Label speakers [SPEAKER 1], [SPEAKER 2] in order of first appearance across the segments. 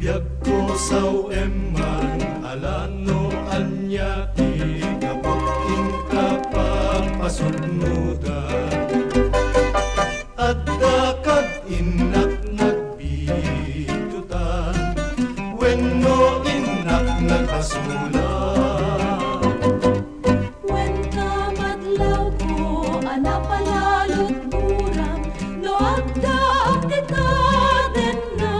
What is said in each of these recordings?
[SPEAKER 1] Biag ko saw eman alano anyaki kapag ingkapag pasugnudan at dakag inak nagbitutan wenno inak nagpasulan.
[SPEAKER 2] Wen ka madlaw ko anapalalot buram no agda kita den na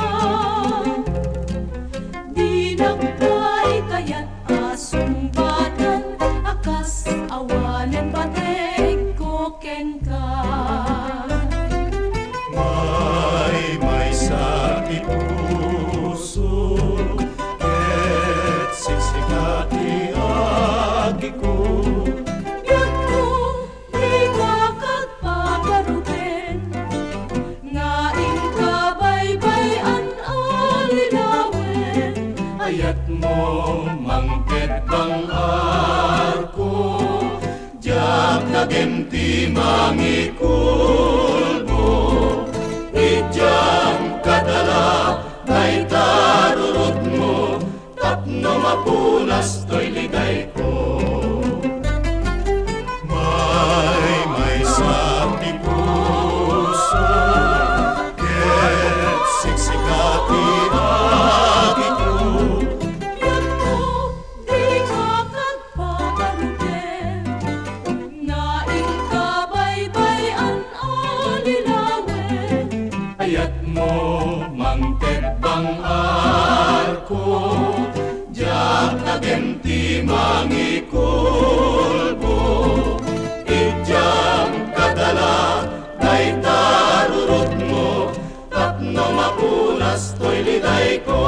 [SPEAKER 2] di nagpay kayat asumbatan akas awanen bateg ko ken ka.
[SPEAKER 1] May sakit puso ket siksikati agi ko.
[SPEAKER 2] Biag ko di ka kagpagaruben nga ingkabaybay-an alinawen
[SPEAKER 1] Ayat mo mangket bang arko jak nagenti mangikulbo ijang kadala ay tarurot mo tapno mapunas to'y ligay ko. May sakit puso ket siksikati agi ko.
[SPEAKER 2] Biag ko di ka kagpagaruben nga ingkabaybay-an alinawen
[SPEAKER 1] Ayat mo mangket bang arko jak nagenti mangikulbo ijang kadala day tarurot mo tapno mapunas to'y liday ko.